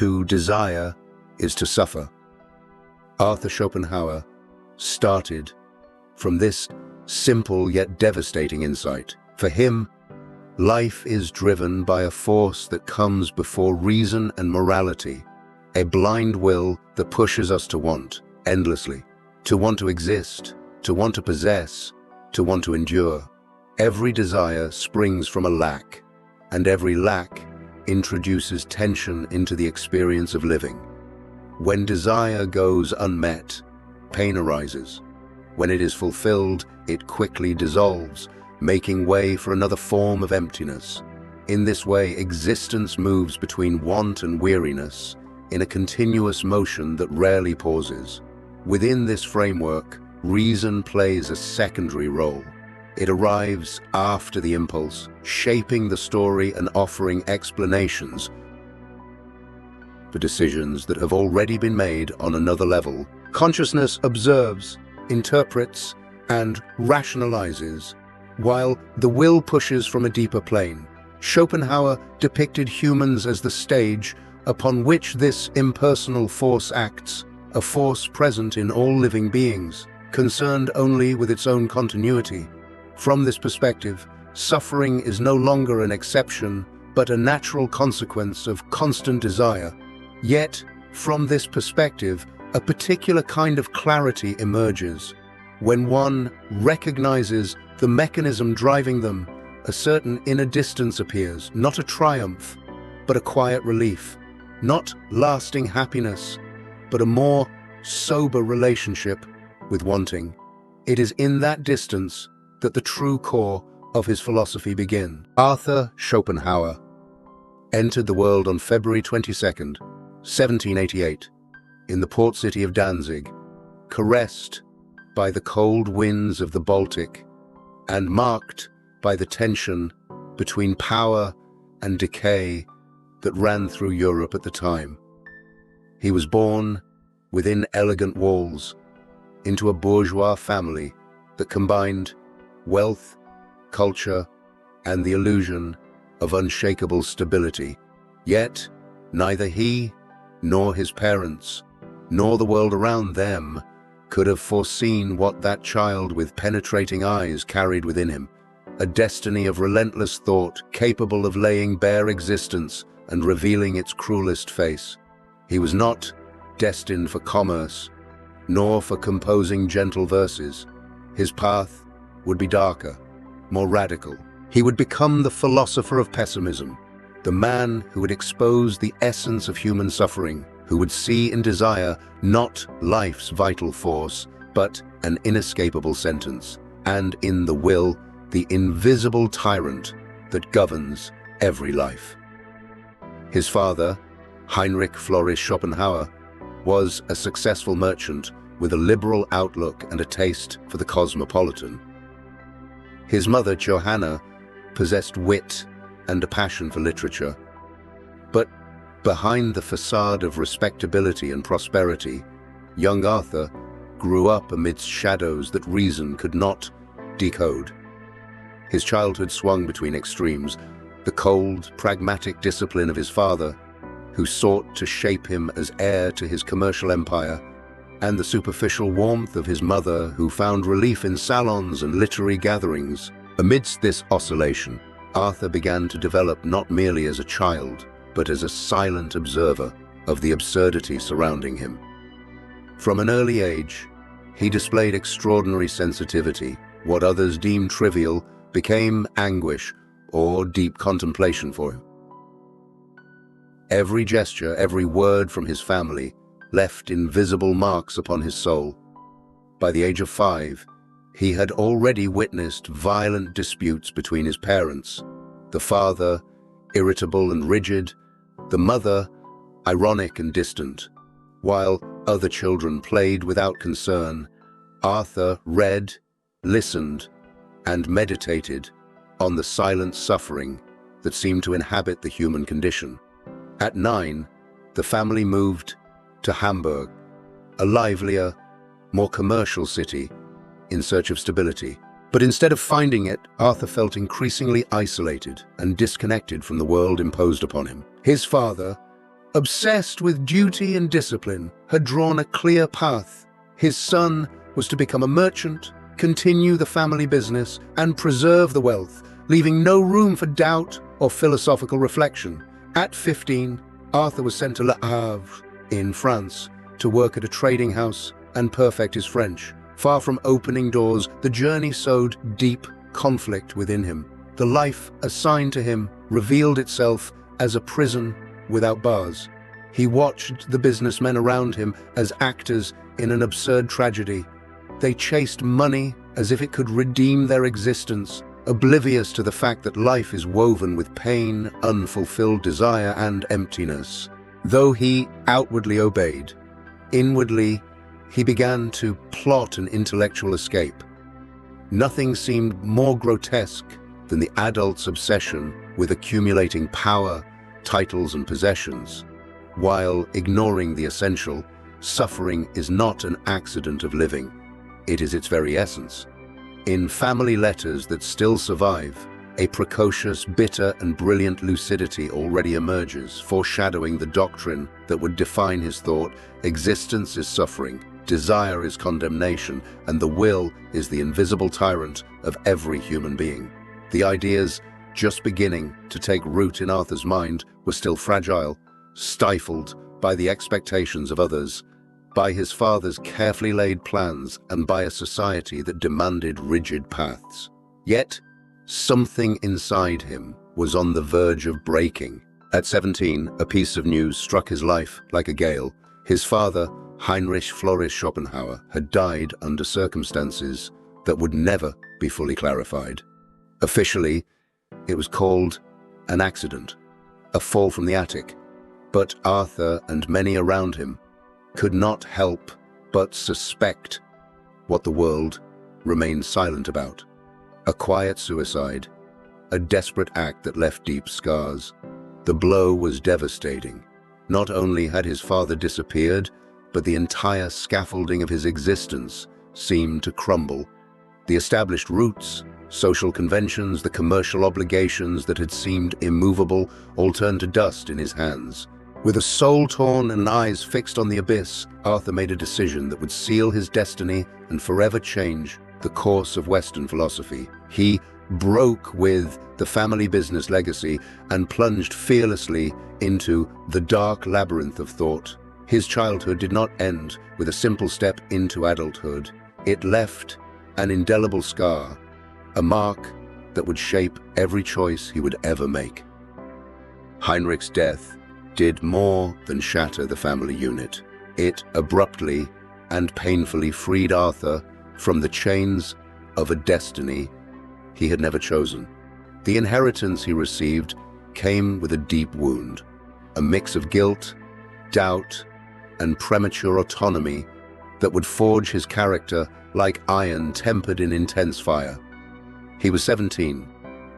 To desire is to suffer. Arthur Schopenhauer started from this simple yet devastating insight. For him, life is driven by a force that comes before reason and morality, a blind will that pushes us to want endlessly, to want to exist, to want to possess, to want to endure. Every desire springs from a lack, and every lack introduces tension into the experience of living. When desire goes unmet, pain arises. When it is fulfilled, it quickly dissolves, making way for another form of emptiness. In this way, existence moves between want and weariness, in a continuous motion that rarely pauses. Within this framework, reason plays a secondary role. It arrives after the impulse, shaping the story and offering explanations for decisions that have already been made on another level. Consciousness observes, interprets, and rationalizes, while the will pushes from a deeper plane. Schopenhauer depicted humans as the stage upon which this impersonal force acts, a force present in all living beings, concerned only with its own continuity. From this perspective, suffering is no longer an exception, but a natural consequence of constant desire. Yet, from this perspective, a particular kind of clarity emerges. When one recognizes the mechanism driving them, a certain inner distance appears, not a triumph, but a quiet relief, not lasting happiness, but a more sober relationship with wanting. It is in that distance that the true core of his philosophy begins. Arthur Schopenhauer entered the world on February 22nd, 1788, in the port city of Danzig, caressed by the cold winds of the Baltic and marked by the tension between power and decay that ran through Europe at the time. He was born within elegant walls into a bourgeois family that combined wealth, culture, and the illusion of unshakable stability. Yet, neither he, nor his parents, nor the world around them could have foreseen what that child with penetrating eyes carried within him, a destiny of relentless thought capable of laying bare existence and revealing its cruelest face. He was not destined for commerce, nor for composing gentle verses. His path would be darker, more radical. He would become the philosopher of pessimism, the man who would expose the essence of human suffering, who would see in desire not life's vital force, but an inescapable sentence, and in the will, the invisible tyrant that governs every life. His father, Heinrich Floris Schopenhauer, was a successful merchant with a liberal outlook and a taste for the cosmopolitan. His mother, Johanna, possessed wit and a passion for literature. But behind the facade of respectability and prosperity, young Arthur grew up amidst shadows that reason could not decode. His childhood swung between extremes: the cold, pragmatic discipline of his father, who sought to shape him as heir to his commercial empire, and the superficial warmth of his mother, who found relief in salons and literary gatherings. Amidst this oscillation, Arthur began to develop not merely as a child, but as a silent observer of the absurdity surrounding him. From an early age, he displayed extraordinary sensitivity. What others deemed trivial became anguish or deep contemplation for him. Every gesture, every word from his family left invisible marks upon his soul. By the age of 5, he had already witnessed violent disputes between his parents, the father irritable and rigid, the mother ironic and distant. While other children played without concern, Arthur read, listened, and meditated on the silent suffering that seemed to inhabit the human condition. At 9, the family moved to Hamburg, a livelier, more commercial city, in search of stability. But instead of finding it, Arthur felt increasingly isolated and disconnected from the world imposed upon him. His father, obsessed with duty and discipline, had drawn a clear path. His son was to become a merchant, continue the family business, and preserve the wealth, leaving no room for doubt or philosophical reflection. At 15, Arthur was sent to Le Havre in France to work at a trading house and perfect his French. Far from opening doors, the journey sowed deep conflict within him. The life assigned to him revealed itself as a prison without bars. He watched the businessmen around him as actors in an absurd tragedy. They chased money as if it could redeem their existence, oblivious to the fact that life is woven with pain, unfulfilled desire, and emptiness. Though he outwardly obeyed, inwardly he began to plot an intellectual escape. Nothing seemed more grotesque than the adult's obsession with accumulating power, titles, and possessions. While ignoring the essential, suffering is not an accident of living. It is its very essence. In family letters that still survive, a precocious, bitter, and brilliant lucidity already emerges, foreshadowing the doctrine that would define his thought: existence is suffering, desire is condemnation, and the will is the invisible tyrant of every human being. The ideas, just beginning to take root in Arthur's mind, were still fragile, stifled by the expectations of others, by his father's carefully laid plans, and by a society that demanded rigid paths. Yet, something inside him was on the verge of breaking. At 17, a piece of news struck his life like a gale. His father, Heinrich Floris Schopenhauer, had died under circumstances that would never be fully clarified. Officially, it was called an accident, a fall from the attic. But Arthur and many around him could not help but suspect what the world remained silent about. A quiet suicide, a desperate act that left deep scars. The blow was devastating. Not only had his father disappeared, but the entire scaffolding of his existence seemed to crumble. The established roots, social conventions, the commercial obligations that had seemed immovable, all turned to dust in his hands. With a soul torn and eyes fixed on the abyss, Arthur made a decision that would seal his destiny and forever change the course of Western philosophy. He broke with the family business legacy and plunged fearlessly into the dark labyrinth of thought. His childhood did not end with a simple step into adulthood. It left an indelible scar, a mark that would shape every choice he would ever make. Heinrich's death did more than shatter the family unit. It abruptly and painfully freed Arthur from the chains of a destiny he had never chosen. The inheritance he received came with a deep wound, a mix of guilt, doubt, and premature autonomy that would forge his character like iron tempered in intense fire. He was 17,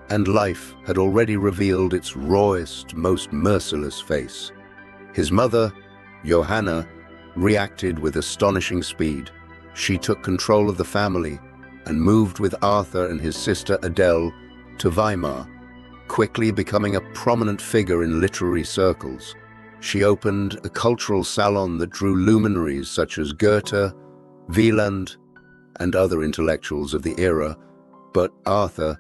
and life had already revealed its rawest, most merciless face. His mother, Johanna, reacted with astonishing speed. She took control of the family and moved with Arthur and his sister Adele to Weimar, quickly becoming a prominent figure in literary circles. She opened a cultural salon that drew luminaries such as Goethe, Wieland, and other intellectuals of the era, but Arthur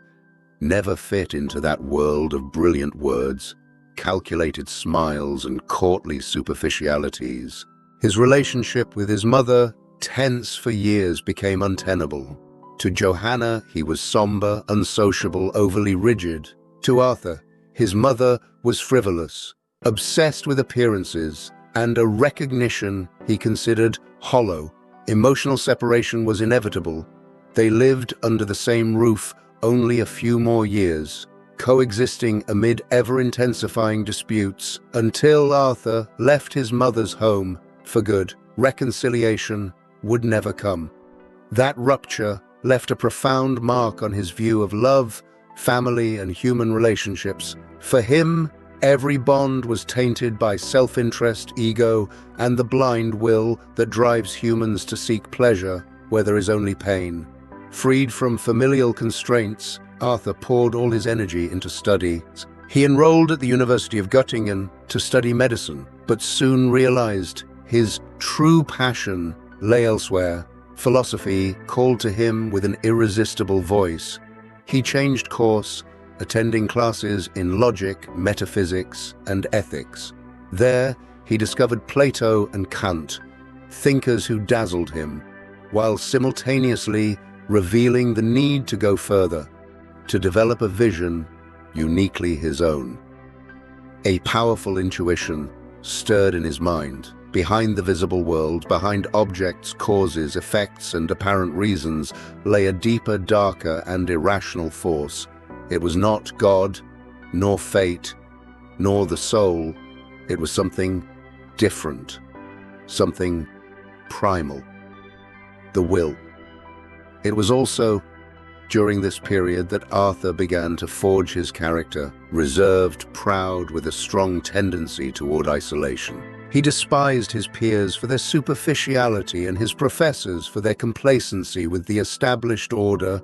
never fit into that world of brilliant words, calculated smiles, and courtly superficialities. His relationship with his mother, tense for years, became untenable. To Johanna, he was somber, unsociable, overly rigid. To Arthur, his mother was frivolous, obsessed with appearances, and a recognition he considered hollow. Emotional separation was inevitable. They lived under the same roof only a few more years, coexisting amid ever-intensifying disputes, until Arthur left his mother's home for good. Reconciliation would never come. That rupture left a profound mark on his view of love, family, and human relationships. For him, every bond was tainted by self-interest, ego, and the blind will that drives humans to seek pleasure where there is only pain. Freed from familial constraints, Arthur poured all his energy into study, He enrolled at the University of Göttingen to study medicine, but soon realized his true passion lay elsewhere. Philosophy called to him with an irresistible voice. He changed course, attending classes in logic, metaphysics, and ethics. There, he discovered Plato and Kant, thinkers who dazzled him, while simultaneously revealing the need to go further, to develop a vision uniquely his own. A powerful intuition stirred in his mind. Behind the visible world, behind objects, causes, effects, and apparent reasons, lay a deeper, darker, and irrational force. It was not God, nor fate, nor the soul. It was something different, something primal. The will. It was also during this period that Arthur began to forge his character, reserved, proud, with a strong tendency toward isolation. He despised his peers for their superficiality and his professors for their complacency with the established order.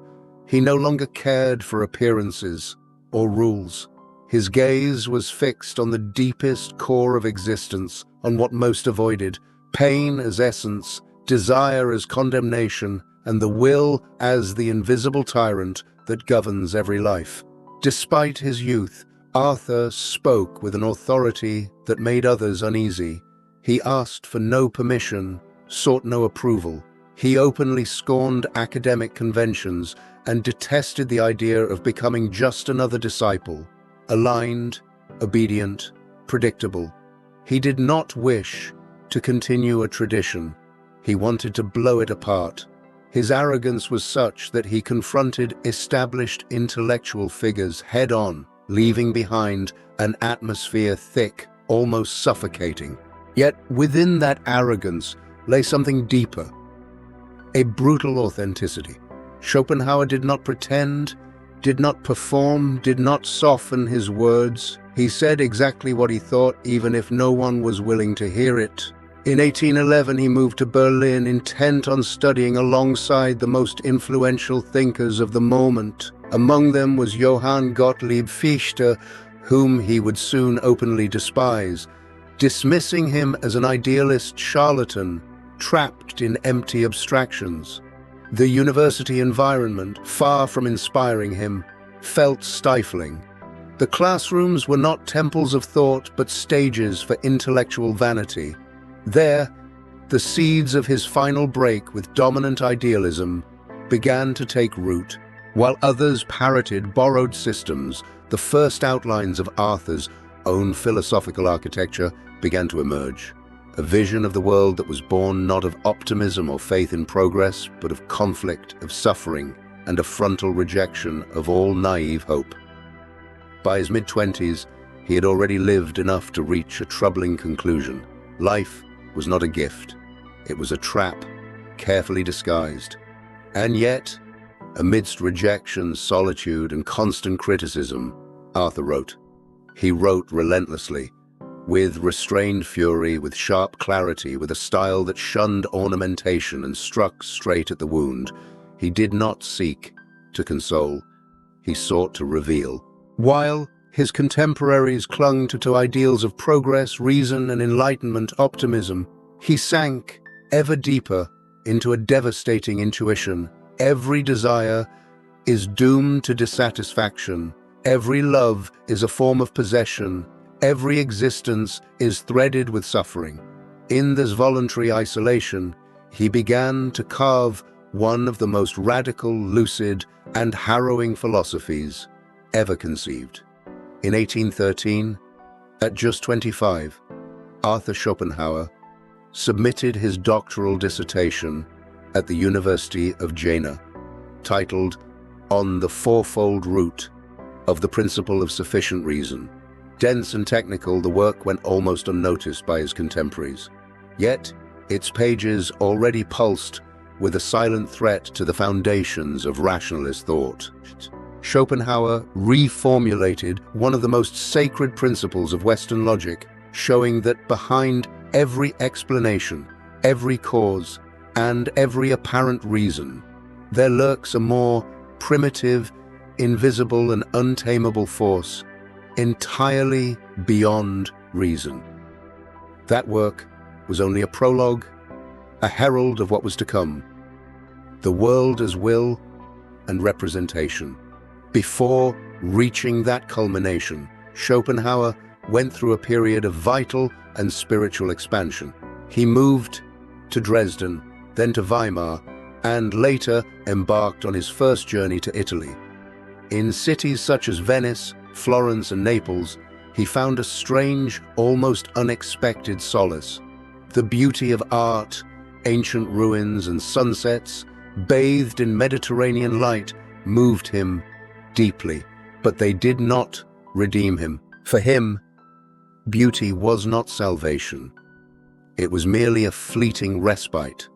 He no longer cared for appearances or rules. His gaze was fixed on the deepest core of existence, on what most avoided: pain as essence, desire as condemnation, and the will as the invisible tyrant that governs every life. Despite his youth, Arthur spoke with an authority that made others uneasy. He asked for no permission, sought no approval. He openly scorned academic conventions and detested the idea of becoming just another disciple, aligned, obedient, predictable. He did not wish to continue a tradition. He wanted to blow it apart. His arrogance was such that he confronted established intellectual figures head-on, leaving behind an atmosphere thick, almost suffocating. Yet within that arrogance lay something deeper, a brutal authenticity. Schopenhauer did not pretend, did not perform, did not soften his words. He said exactly what he thought, even if no one was willing to hear it. In 1811, he moved to Berlin, intent on studying alongside the most influential thinkers of the moment. Among them was Johann Gottlieb Fichte, whom he would soon openly despise, dismissing him as an idealist charlatan, trapped in empty abstractions. The university environment, far from inspiring him, felt stifling. The classrooms were not temples of thought, but stages for intellectual vanity. There, the seeds of his final break with dominant idealism began to take root. While others parroted borrowed systems, the first outlines of Arthur's own philosophical architecture began to emerge. A vision of the world that was born not of optimism or faith in progress, but of conflict, of suffering, and a frontal rejection of all naive hope. By his mid-20s, he had already lived enough to reach a troubling conclusion. Life was not a gift. It was a trap, carefully disguised. And yet, amidst rejection, solitude, and constant criticism, Arthur wrote. He wrote relentlessly, with restrained fury, with sharp clarity, with a style that shunned ornamentation and struck straight at the wound. He did not seek to console. He sought to reveal. While his contemporaries clung to ideals of progress, reason, and enlightenment optimism, he sank ever deeper into a devastating intuition. Every desire is doomed to dissatisfaction. Every love is a form of possession. Every existence is threaded with suffering. In this voluntary isolation, he began to carve one of the most radical, lucid, and harrowing philosophies ever conceived. In 1813, at just 25, Arthur Schopenhauer submitted his doctoral dissertation at the University of Jena, titled On the Fourfold Root of the Principle of Sufficient Reason. Dense and technical, the work went almost unnoticed by his contemporaries. Yet, its pages already pulsed with a silent threat to the foundations of rationalist thought. Schopenhauer reformulated one of the most sacred principles of Western logic, showing that behind every explanation, every cause, and every apparent reason, there lurks a more primitive, invisible, and untamable force, entirely beyond reason. That work was only a prologue, a herald of what was to come. The world as will and representation. Before reaching that culmination, Schopenhauer went through a period of vital and spiritual expansion. He moved to Dresden, then to Weimar, and later embarked on his first journey to Italy. In cities such as Venice, Florence, and Naples, he found a strange, almost unexpected solace. The beauty of art, ancient ruins, and sunsets, bathed in Mediterranean light, moved him deeply, but they did not redeem him. For him, beauty was not salvation. It was merely a fleeting respite,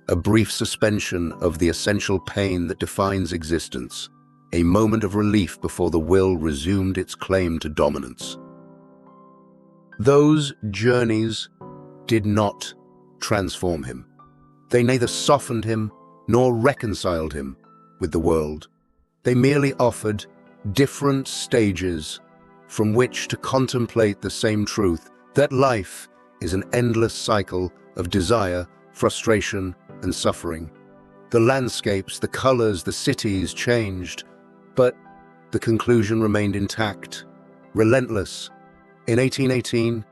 a brief suspension of the essential pain that defines existence, a moment of relief before the will resumed its claim to dominance. Those journeys did not transform him. They neither softened him nor reconciled him with the world. They merely offered different stages from which to contemplate the same truth, that life is an endless cycle of desire, frustration, and suffering. The landscapes, the colors, the cities changed, but the conclusion remained intact, relentless. In 1818,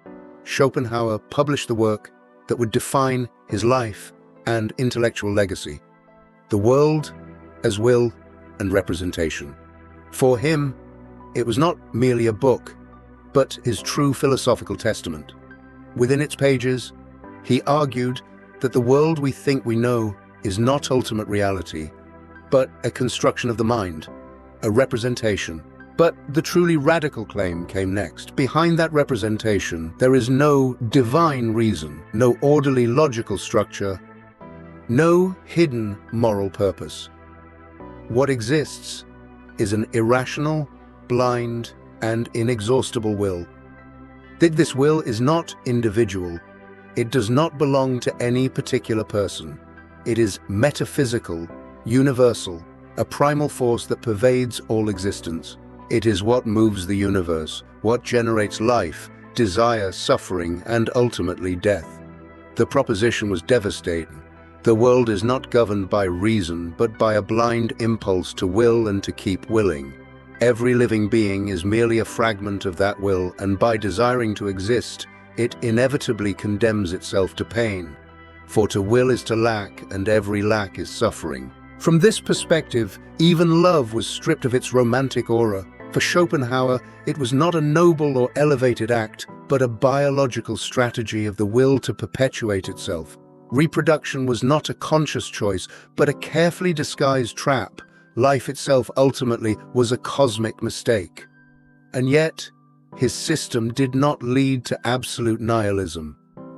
Schopenhauer published the work that would define his life and intellectual legacy, The World as Will and Representation. For him, it was not merely a book, but his true philosophical testament. Within its pages, he argued that the world we think we know is not ultimate reality, but a construction of the mind, a representation. But the truly radical claim came next. Behind that representation, there is no divine reason, no orderly logical structure, no hidden moral purpose. What exists is an irrational, blind, and inexhaustible will. This will is not individual. It does not belong to any particular person. It is metaphysical, universal, a primal force that pervades all existence. It is what moves the universe, what generates life, desire, suffering, and ultimately death. The proposition was devastating. The world is not governed by reason, but by a blind impulse to will and to keep willing. Every living being is merely a fragment of that will, and by desiring to exist, it inevitably condemns itself to pain. For to will is to lack, and every lack is suffering. From this perspective, even love was stripped of its romantic aura. For Schopenhauer, it was not a noble or elevated act, but a biological strategy of the will to perpetuate itself. Reproduction was not a conscious choice, but a carefully disguised trap. Life itself ultimately was a cosmic mistake. And yet, his system did not lead to absolute nihilism.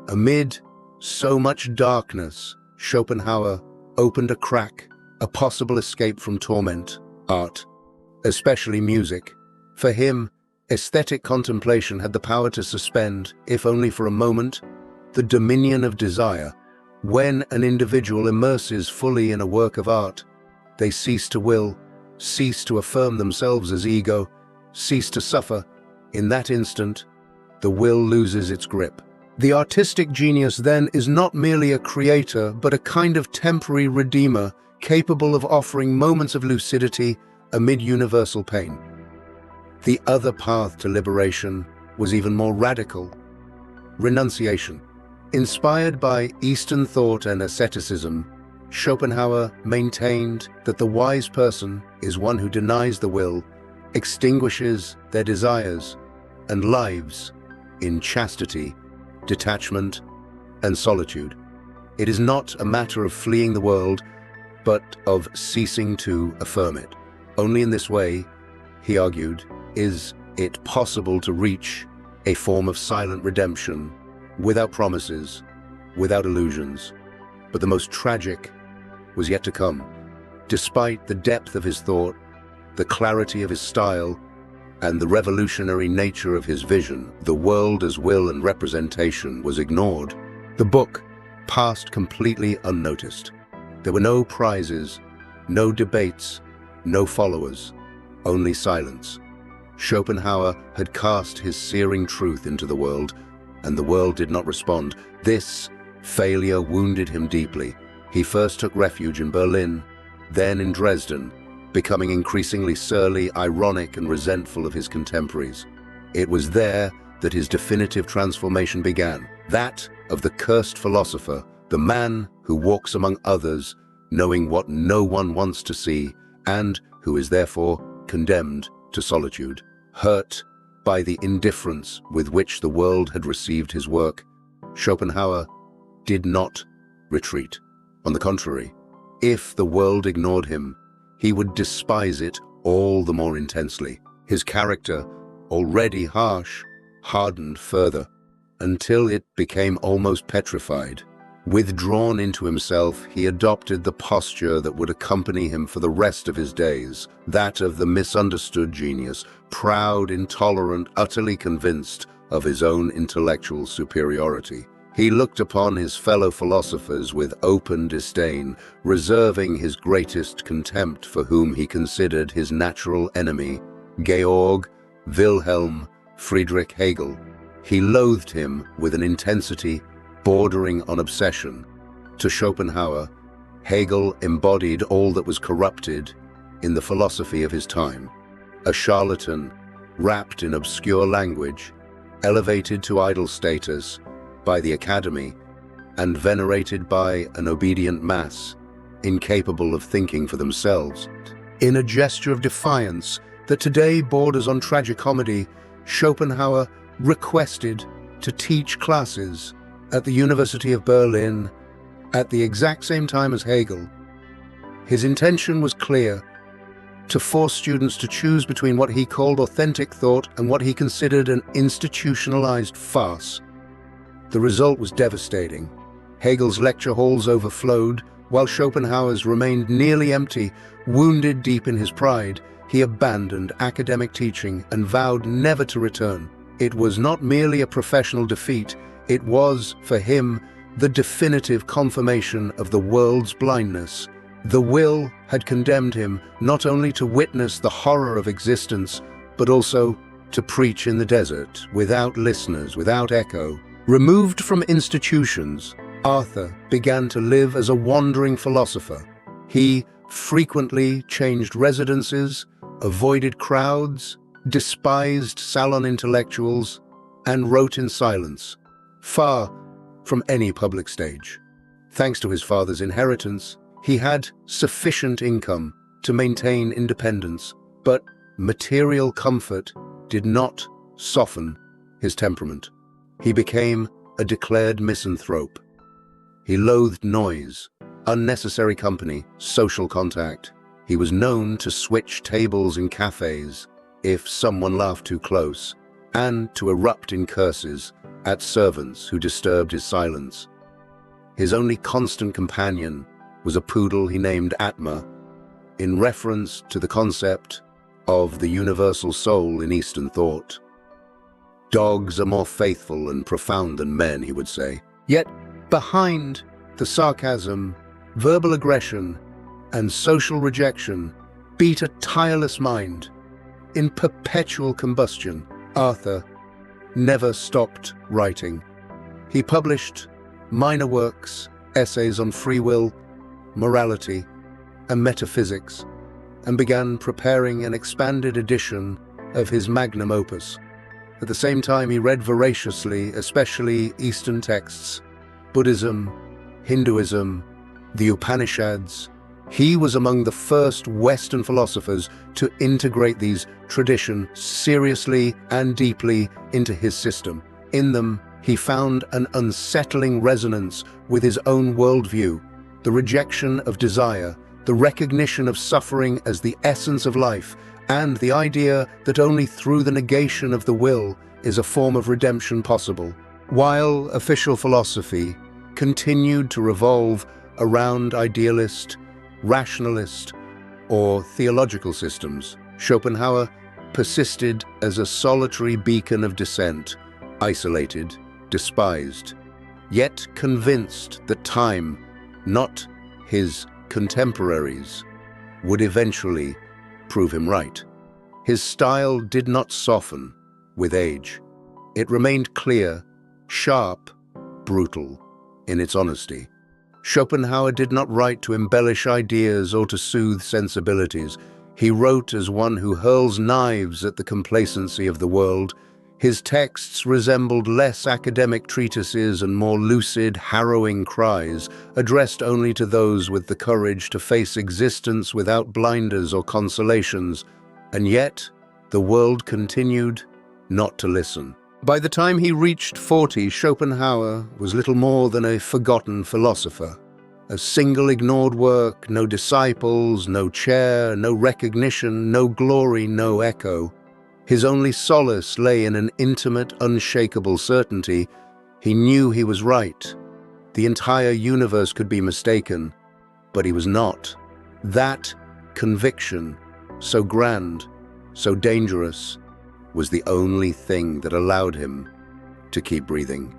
Amid so much darkness, Schopenhauer opened a crack, a possible escape from torment: art, especially music. For him, aesthetic contemplation had the power to suspend, if only for a moment, the dominion of desire. When an individual immerses fully in a work of art, they cease to will, cease to affirm themselves as ego, cease to suffer. In that instant, the will loses its grip. The artistic genius then is not merely a creator, but a kind of temporary redeemer, capable of offering moments of lucidity amid universal pain. The other path to liberation was even more radical: renunciation. Inspired by Eastern thought and asceticism, Schopenhauer maintained that the wise person is one who denies the will, extinguishes their desires, and lives in chastity, detachment, and solitude. It is not a matter of fleeing the world, but of ceasing to affirm it. Only in this way, he argued, is it possible to reach a form of silent redemption, without promises, without illusions. But the most tragic was yet to come. Despite the depth of his thought, the clarity of his style, and the revolutionary nature of his vision, The World as Will and Representation was ignored. The book passed completely unnoticed. There were no prizes, no debates, no followers, only silence. Schopenhauer had cast his searing truth into the world, and the world did not respond. This failure wounded him deeply. He first took refuge in Berlin, then in Dresden, becoming increasingly surly, ironic, and resentful of his contemporaries. It was there that his definitive transformation began, that of the cursed philosopher, the man who walks among others, knowing what no one wants to see, and who is therefore condemned to solitude. Hurt by the indifference with which the world had received his work, Schopenhauer did not retreat. On the contrary, if the world ignored him, he would despise it all the more intensely. His character, already harsh, hardened further, until it became almost petrified. Withdrawn into himself, he adopted the posture that would accompany him for the rest of his days, that of the misunderstood genius, proud, intolerant, utterly convinced of his own intellectual superiority. He looked upon his fellow philosophers with open disdain, reserving his greatest contempt for whom he considered his natural enemy, Georg Wilhelm Friedrich Hegel. He loathed him with an intensity bordering on obsession. To Schopenhauer, Hegel embodied all that was corrupted in the philosophy of his time. A charlatan, wrapped in obscure language, elevated to idol status by the academy, and venerated by an obedient mass, incapable of thinking for themselves. In a gesture of defiance that today borders on tragicomedy, Schopenhauer requested to teach classes at the University of Berlin at the exact same time as Hegel. His intention was clear: to force students to choose between what he called authentic thought and what he considered an institutionalized farce. The result was devastating. Hegel's lecture halls overflowed, while Schopenhauer's remained nearly empty. Wounded deep in his pride, he abandoned academic teaching and vowed never to return. It was not merely a professional defeat, it was, for him, the definitive confirmation of the world's blindness. The will had condemned him not only to witness the horror of existence, but also to preach in the desert, without listeners, without echo. Removed from institutions, Arthur began to live as a wandering philosopher. He frequently changed residences, avoided crowds, despised salon intellectuals, and wrote in silence, far from any public stage. Thanks to his father's inheritance, he had sufficient income to maintain independence, but material comfort did not soften his temperament. He became a declared misanthrope. He loathed noise, unnecessary company, social contact. He was known to switch tables in cafes if someone laughed too close, and to erupt in curses at servants who disturbed his silence. His only constant companion was a poodle he named Atma, in reference to the concept of the universal soul in Eastern thought. Dogs are more faithful and profound than men, he would say. Yet, behind the sarcasm, verbal aggression, and social rejection beat a tireless mind. In perpetual combustion, Arthur never stopped writing. He published minor works, essays on free will, morality, and metaphysics, and began preparing an expanded edition of his magnum opus. At the same time, he read voraciously, especially Eastern texts, Buddhism, Hinduism, the Upanishads. He was among the first Western philosophers to integrate these traditions seriously and deeply into his system. In them, he found an unsettling resonance with his own worldview, the rejection of desire, the recognition of suffering as the essence of life, and the idea that only through the negation of the will is a form of redemption possible. While official philosophy continued to revolve around idealist, rationalist, or theological systems, Schopenhauer persisted as a solitary beacon of dissent, isolated, despised, yet convinced that time, not his contemporaries, would eventually prove him right. His style did not soften with age. It remained clear, sharp, brutal in its honesty. Schopenhauer did not write to embellish ideas or to soothe sensibilities. He wrote as one who hurls knives at the complacency of the world. His texts resembled less academic treatises and more lucid, harrowing cries, addressed only to those with the courage to face existence without blinders or consolations. And yet, the world continued not to listen. By the time he reached 40, Schopenhauer was little more than a forgotten philosopher. A single ignored work, no disciples, no chair, no recognition, no glory, no echo. His only solace lay in an intimate, unshakable certainty. He knew he was right. The entire universe could be mistaken, but he was not. That conviction, so grand, so dangerous, was the only thing that allowed him to keep breathing.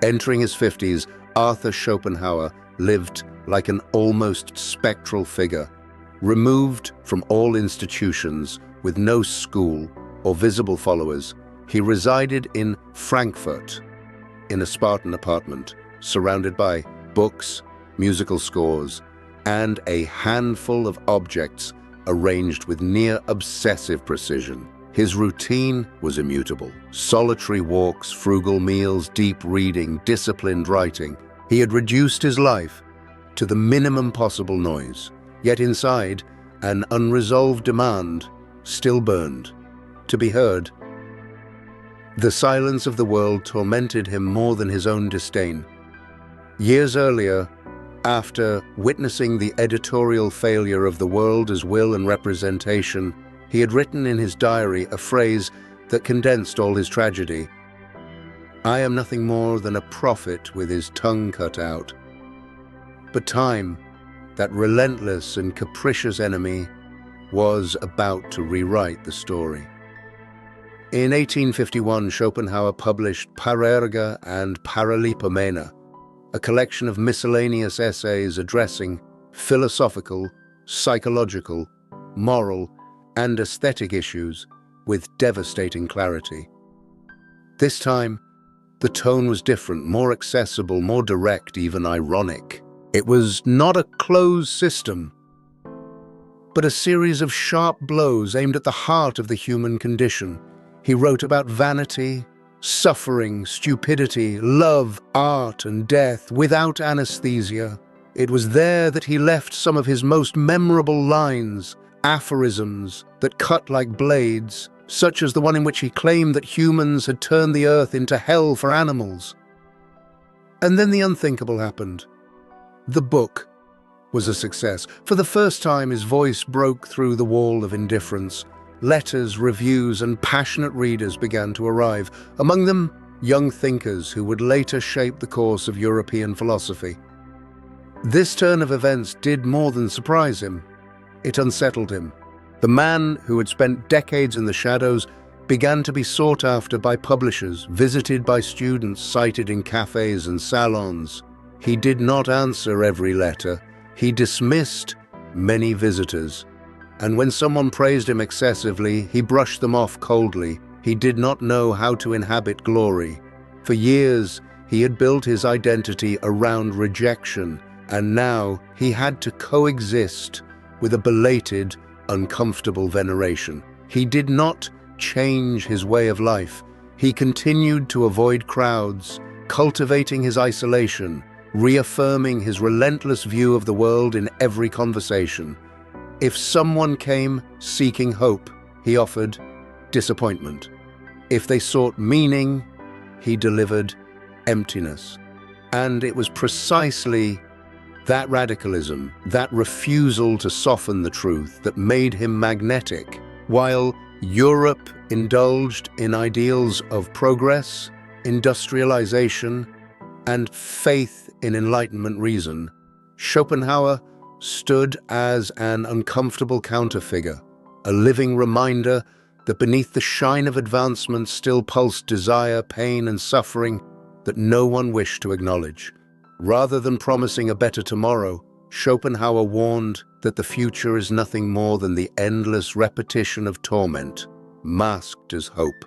Entering his 50s, Arthur Schopenhauer lived like an almost spectral figure, removed from all institutions, with no school or visible followers. He resided in Frankfurt, in a Spartan apartment, surrounded by books, musical scores, and a handful of objects arranged with near obsessive precision. His routine was immutable. Solitary walks, frugal meals, deep reading, disciplined writing. He had reduced his life to the minimum possible noise, yet inside, an unresolved demand still burned, to be heard. The silence of the world tormented him more than his own disdain. Years earlier, after witnessing the editorial failure of the world as will and representation, he had written in his diary a phrase that condensed all his tragedy. "I am nothing more than a prophet with his tongue cut out." But time, that relentless and capricious enemy, was about to rewrite the story. In 1851, Schopenhauer published Parerga and Paralipomena, a collection of miscellaneous essays addressing philosophical, psychological, moral, and aesthetic issues with devastating clarity. This time, the tone was different, more accessible, more direct, even ironic. It was not a closed system, but a series of sharp blows aimed at the heart of the human condition. He wrote about vanity, suffering, stupidity, love, art, and death without anesthesia. It was there that he left some of his most memorable lines, aphorisms that cut like blades, such as the one in which he claimed that humans had turned the earth into hell for animals. And then the unthinkable happened. The book was a success. For the first time, his voice broke through the wall of indifference. Letters, reviews, and passionate readers began to arrive, among them young thinkers who would later shape the course of European philosophy. This turn of events did more than surprise him. It unsettled him. The man who had spent decades in the shadows began to be sought after by publishers, visited by students, cited in cafes and salons. He did not answer every letter. He dismissed many visitors. And when someone praised him excessively, he brushed them off coldly. He did not know how to inhabit glory. For years, he had built his identity around rejection, and now he had to coexist with a belated, uncomfortable veneration. He did not change his way of life. He continued to avoid crowds, cultivating his isolation, reaffirming his relentless view of the world in every conversation. If someone came seeking hope, he offered disappointment. If they sought meaning, he delivered emptiness. And it was precisely that radicalism, that refusal to soften the truth, that made him magnetic. While Europe indulged in ideals of progress, industrialization, and faith in Enlightenment reason, Schopenhauer stood as an uncomfortable counterfigure, a living reminder that beneath the shine of advancement still pulsed desire, pain, and suffering that no one wished to acknowledge. Rather than promising a better tomorrow, Schopenhauer warned that the future is nothing more than the endless repetition of torment, masked as hope.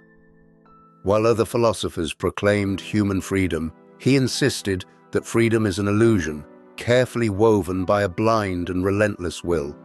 While other philosophers proclaimed human freedom, he insisted that freedom is an illusion, carefully woven by a blind and relentless will.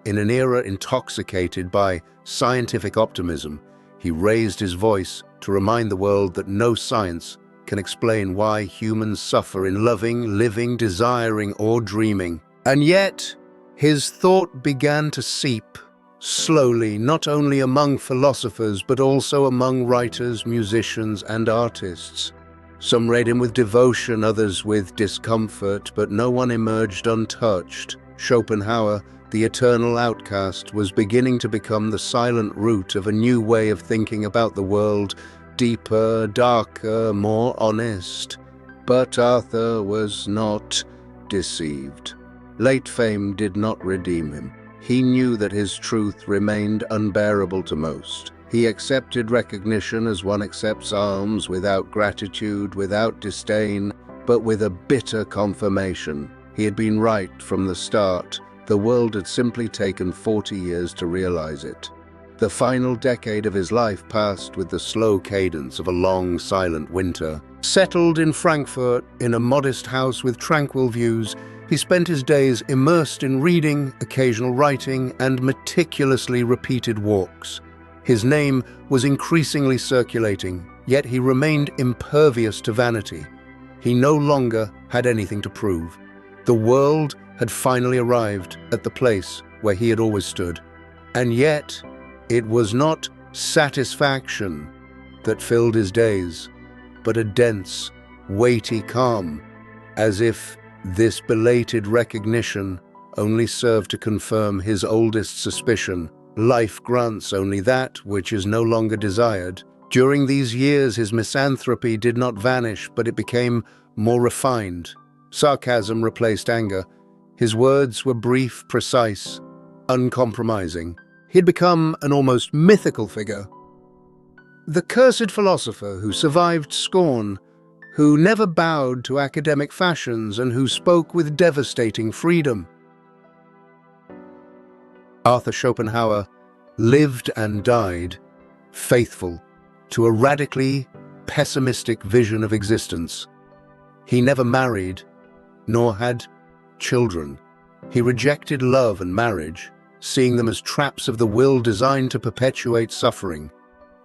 In an era intoxicated by scientific optimism, he raised his voice to remind the world that no science can explain why humans suffer in loving, living, desiring, or dreaming. And yet, his thought began to seep slowly, not only among philosophers, but also among writers, musicians, and artists. Some read him with devotion, others with discomfort, but no one emerged untouched. Schopenhauer, the eternal outcast, was beginning to become the silent root of a new way of thinking about the world, deeper, darker, more honest. But Arthur was not deceived. Late fame did not redeem him. He knew that his truth remained unbearable to most. He accepted recognition as one accepts alms, without gratitude, without disdain, but with a bitter confirmation. He had been right from the start. The world had simply taken 40 years to realize it. The final decade of his life passed with the slow cadence of a long, silent winter. Settled in Frankfurt, in a modest house with tranquil views, he spent his days immersed in reading, occasional writing, and meticulously repeated walks. His name was increasingly circulating, yet he remained impervious to vanity. He no longer had anything to prove. The world had finally arrived at the place where he had always stood. And yet, it was not satisfaction that filled his days, but a dense, weighty calm, as if this belated recognition only served to confirm his oldest suspicion. Life grants only that which is no longer desired. During these years, his misanthropy did not vanish, but it became more refined. Sarcasm replaced anger. His words were brief, precise, uncompromising. He had become an almost mythical figure. The cursed philosopher who survived scorn, who never bowed to academic fashions, and who spoke with devastating freedom. Arthur Schopenhauer lived and died faithful to a radically pessimistic vision of existence. He never married, nor had children. He rejected love and marriage, seeing them as traps of the will designed to perpetuate suffering.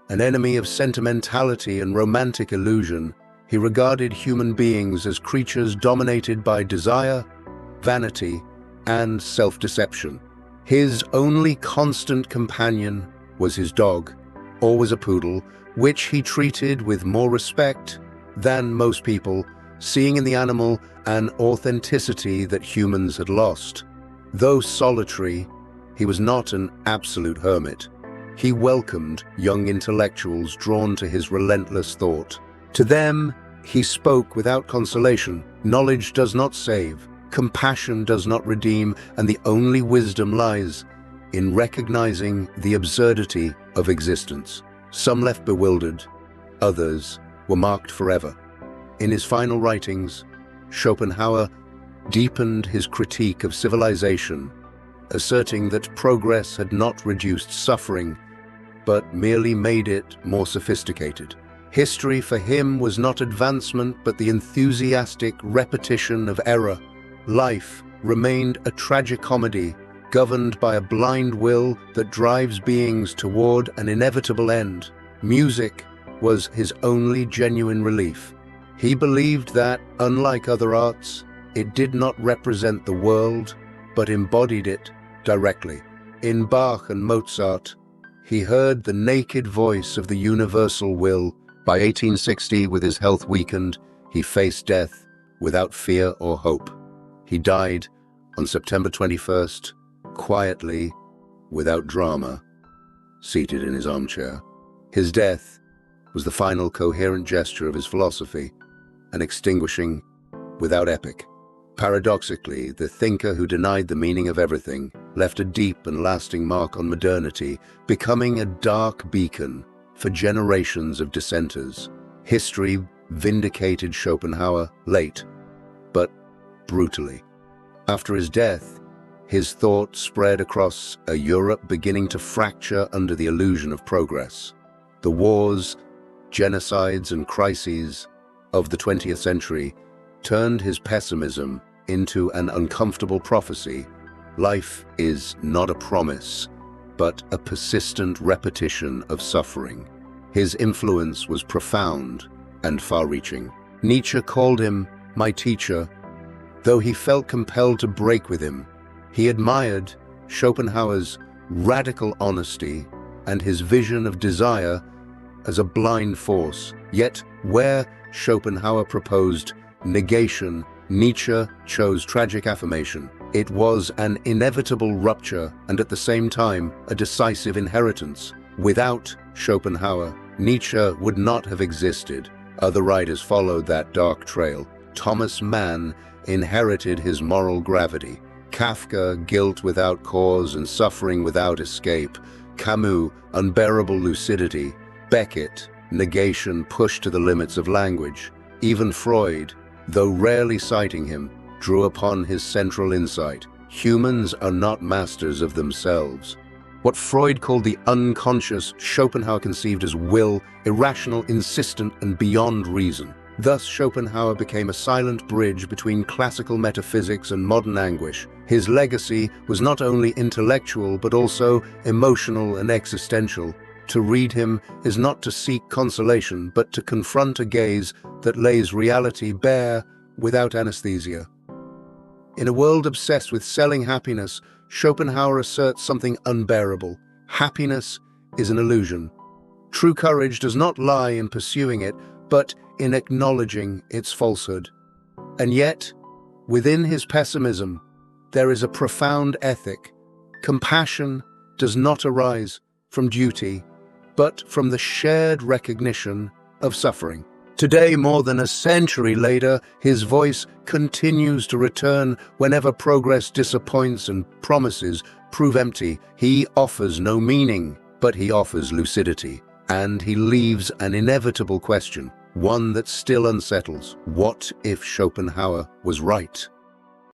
An enemy of sentimentality and romantic illusion, he regarded human beings as creatures dominated by desire, vanity, and self-deception. His only constant companion was his dog, always a poodle, which he treated with more respect than most people, seeing in the animal an authenticity that humans had lost. Though solitary, he was not an absolute hermit. He welcomed young intellectuals drawn to his relentless thought. To them, he spoke without consolation. Knowledge does not save, compassion does not redeem, and the only wisdom lies in recognizing the absurdity of existence. Some left bewildered, others were marked forever. In his final writings, Schopenhauer deepened his critique of civilization, asserting that progress had not reduced suffering, but merely made it more sophisticated. History for him was not advancement, but the enthusiastic repetition of error. Life remained a tragicomedy, governed by a blind will that drives beings toward an inevitable end. Music was his only genuine relief. He believed that, unlike other arts, it did not represent the world, but embodied it directly. In Bach and Mozart, he heard the naked voice of the universal will. By 1860, with his health weakened, he faced death without fear or hope. He died on September 21st, quietly, without drama, seated in his armchair. His death was the final coherent gesture of his philosophy, an extinguishing without epic. Paradoxically, the thinker who denied the meaning of everything left a deep and lasting mark on modernity, becoming a dark beacon for generations of dissenters. History vindicated Schopenhauer late, but brutally. After his death, his thought spread across a Europe beginning to fracture under the illusion of progress. The wars, genocides, and crises of the 20th century turned his pessimism into an uncomfortable prophecy. Life is not a promise, but a persistent repetition of suffering. His influence was profound and far-reaching. Nietzsche called him my teacher, though he felt compelled to break with him. He admired Schopenhauer's radical honesty and his vision of desire as a blind force. Yet, where Schopenhauer proposed negation, Nietzsche chose tragic affirmation. It was an inevitable rupture and at the same time a decisive inheritance. Without Schopenhauer, Nietzsche would not have existed. Other writers followed that dark trail. Thomas Mann inherited his moral gravity. Kafka, guilt without cause and suffering without escape. Camus, unbearable lucidity. Beckett, negation pushed to the limits of language. Even Freud, though rarely citing him, drew upon his central insight. Humans are not masters of themselves. What Freud called the unconscious, Schopenhauer conceived as will, irrational, insistent, and beyond reason. Thus, Schopenhauer became a silent bridge between classical metaphysics and modern anguish. His legacy was not only intellectual, but also emotional and existential. To read him is not to seek consolation, but to confront a gaze that lays reality bare without anesthesia. In a world obsessed with selling happiness, Schopenhauer asserts something unbearable. Happiness is an illusion. True courage does not lie in pursuing it, but in acknowledging its falsehood. And yet, within his pessimism, there is a profound ethic. Compassion does not arise from duty, but from the shared recognition of suffering. Today, more than a century later, his voice continues to return whenever progress disappoints and promises prove empty. He offers no meaning, but he offers lucidity. And he leaves an inevitable question, one that still unsettles. What if Schopenhauer was right?